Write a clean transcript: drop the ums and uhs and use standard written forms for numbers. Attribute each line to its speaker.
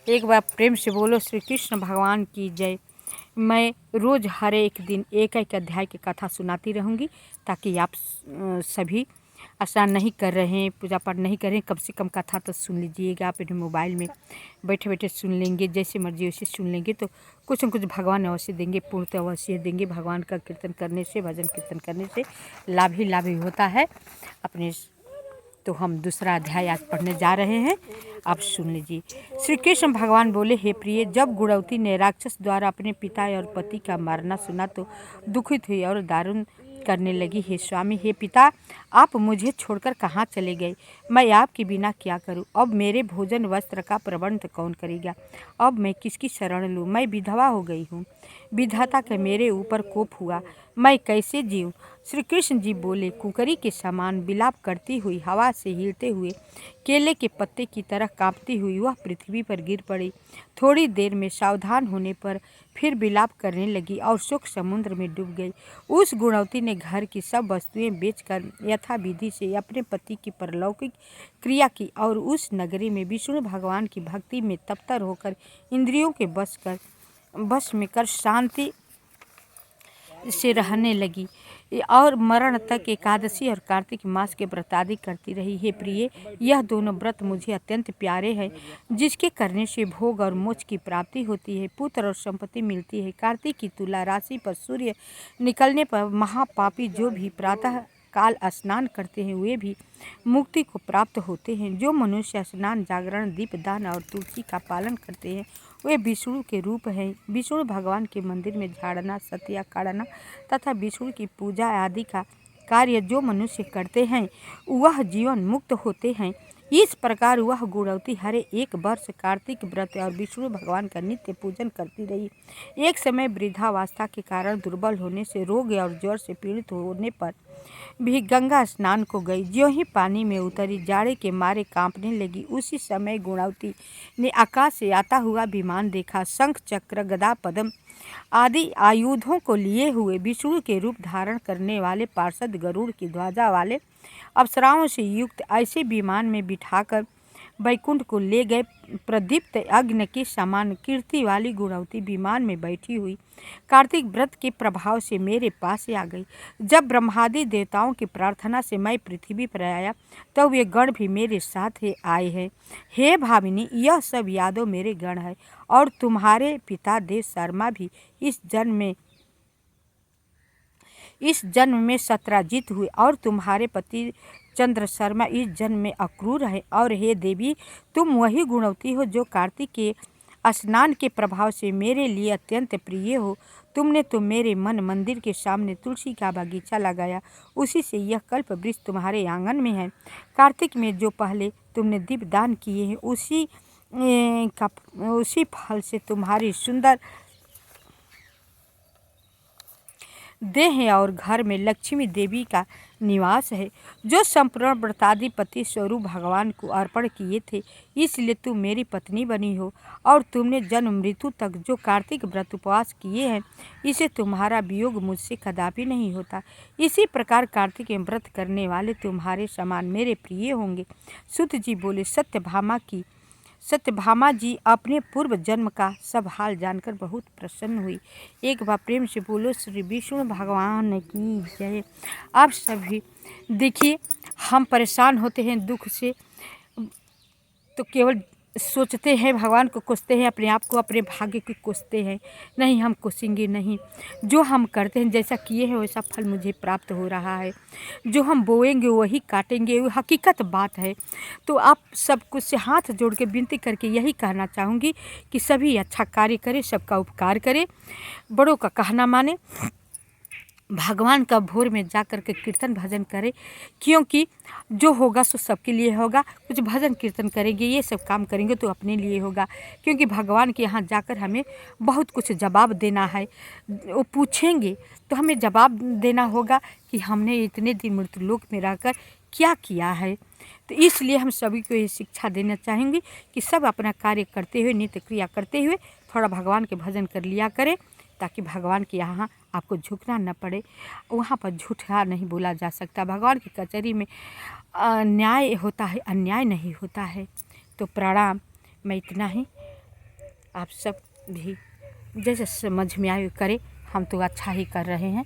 Speaker 1: एक बार प्रेम से बोलो श्री कृष्ण भगवान की जय। मैं रोज़ हर एक दिन एक एक अध्याय की कथा सुनाती रहूँगी ताकि आप सभी स्नान नहीं कर रहे हैं, पूजा पाठ नहीं कर रहे हैं, कम से कम कथा तो सुन लीजिएगा। आप अपने मोबाइल में बैठे बैठे सुन लेंगे, जैसे मर्जी वैसे सुन लेंगे तो कुछ न कुछ भगवान अवश्य देंगे, पूर्णतः अवश्य देंगे। भगवान का कीर्तन करने से, भजन कीर्तन करने से लाभ ही होता है अपने। तो हम दूसरा अध्याय आज पढ़ने जा रहे हैं, आप सुन लीजिए। श्री कृष्ण भगवान बोले, हे प्रिय, जब गुणवती ने राक्षस द्वारा अपने पिता और पति का मारना सुना तो दुखित हुई और दारुण करने लगी। हे स्वामी, हे पिता, आप मुझे छोड़कर कहाँ चले गए? मैं आपके बिना क्या करूं? अब मेरे भोजन वस्त्र का प्रबंध कौन करेगा? अब मैं किसकी शरण लूं? मैं विधवा हो गई हूँ। विधाता का मेरे ऊपर कोप हुआ, मैं कैसे जीऊं? श्री कृष्ण जी बोले, कुकरी के समान विलाप करती हुई, हवा से हिलते हुए केले के पत्ते की तरह कांपती हुई वह पृथ्वी पर गिर पड़ी। थोड़ी देर में सावधान होने पर फिर विलाप करने लगी और शोक समुद्र में डूब गई। उस गुणवती ने घर की सब वस्तुएं बेचकर यथाविधि से अपने पति की परलौकिक क्रिया की और उस नगरी में विष्णु भगवान की भक्ति में तत्पर होकर इंद्रियों के बस में कर शांति से रहने लगी और मरण तक एकादशी और कार्तिक मास के व्रत आदि करती रही। हे प्रिय, यह दोनों व्रत मुझे अत्यंत प्यारे हैं, जिसके करने से भोग और मोक्ष की प्राप्ति होती है, पुत्र और संपत्ति मिलती है। कार्तिक की तुला राशि पर सूर्य निकलने पर महापापी जो भी प्रातः काल स्नान करते हैं वे भी मुक्ति को प्राप्त होते हैं। जो मनुष्य स्नान, जागरण, दीपदान और तुलसी का पालन करते हैं वे विष्णु के रूप हैं। विष्णु भगवान के मंदिर में झाड़ना, सतिया काटना तथा विष्णु की पूजा आदि का कार्य जो मनुष्य करते हैं वह जीवन मुक्त होते हैं। इस प्रकार वह गुणवती हर एक वर्ष कार्तिक व्रत और विष्णु भगवान का नित्य पूजन करती रही। एक समय वृद्धावस्था के कारण दुर्बल होने से, रोग और ज्वर से पीड़ित होने पर भी गंगा स्नान को गई। ज्यों ही पानी में उतरी, जाड़े के मारे कांपने लगी। उसी समय गुणवती ने आकाश से आता हुआ विमान देखा। शंख, चक्र, गदा, पद्म आदि आयुधों को लिए हुए विष्णु के रूप धारण करने वाले पार्षद गरुड़ की ध्वजा वाले अप्सराओं से युक्त ऐसे विमान में बिठाकर वैकुंठ को ले गए। प्रदीप्त अग्नि के समान कीर्ति वाली गुणवती विमान में बैठी हुई कार्तिक व्रत के प्रभाव से मेरे पास आ गई। जब ब्रह्मादि देवताओं की प्रार्थना से मैं पृथ्वी पर आया तब वे गण भी मेरे साथ आए हैं। हे भामिनी, यह सब यादव मेरे गण है और तुम्हारे पिता देव शर्मा भी इस जन्म में सत्राजित हुए और तुम्हारे पति चंद्र शर्मा इस जन्म में अक्रूर है। और हे देवी, तुम वही गुणवती हो जो कार्तिक के स्नान के प्रभाव से मेरे लिए अत्यंत प्रिय हो। तुमने तो मेरे मन मंदिर के सामने तुलसी का बगीचा लगाया, उसी से यह कल्प वृक्ष तुम्हारे आंगन में है। कार्तिक में जो पहले तुमने दीपदान किए हैं उसी फल से तुम्हारी सुंदर देह और घर में लक्ष्मी देवी का निवास है, जो संपूर्ण व्रताधिपति स्वरूप भगवान को अर्पण किए थे। इसलिए तुम मेरी पत्नी बनी हो और तुमने जन्म मृत्यु तक जो कार्तिक व्रत उपवास किए हैं इसे तुम्हारा वियोग मुझसे कदापि नहीं होता। इसी प्रकार कार्तिक में व्रत करने वाले तुम्हारे समान मेरे प्रिय होंगे। सूत जी बोले, सत्यभामा जी अपने पूर्व जन्म का सब हाल जानकर बहुत प्रसन्न हुई। एक बार प्रेम से बोलो श्री विष्णु भगवान की जय। आप सभी देखिए, हम परेशान होते हैं दुख से तो केवल सोचते हैं, भगवान को कोसते हैं, अपने आप को, अपने भाग्य को कोसते हैं। नहीं, हम कोसेंगे नहीं। जो हम करते हैं, जैसा किए हैं वैसा फल मुझे प्राप्त हो रहा है। जो हम बोएंगे वही काटेंगे, वो हकीकत बात है। तो आप सब कुछ से हाथ जोड़ के विनती करके यही कहना चाहूँगी कि सभी अच्छा कार्य करें, सबका उपकार करें, बड़ों का कहना माने, भगवान का भोर में जा कर के कीर्तन भजन करें, क्योंकि जो होगा सो सबके लिए होगा। कुछ भजन कीर्तन करेंगे, ये सब काम करेंगे तो अपने लिए होगा, क्योंकि भगवान के यहाँ जाकर हमें बहुत कुछ जवाब देना है। वो पूछेंगे तो हमें जवाब देना होगा कि हमने इतने दिन मृत्युलोक में रहकर क्या किया है। तो इसलिए हम सभी को ये शिक्षा देना चाहेंगे कि सब अपना कार्य करते हुए, नित्य क्रिया करते हुए थोड़ा भगवान के भजन कर लिया करें, ताकि भगवान के यहाँ आपको झुकना न पड़े। वहाँ पर झूठा नहीं बोला जा सकता। भगवान की कचहरी में न्याय होता है, अन्याय नहीं होता है। तो प्रणाम, मैं इतना ही आप सब भी जैसे समझ में आए करें, हम तो अच्छा ही कर रहे हैं।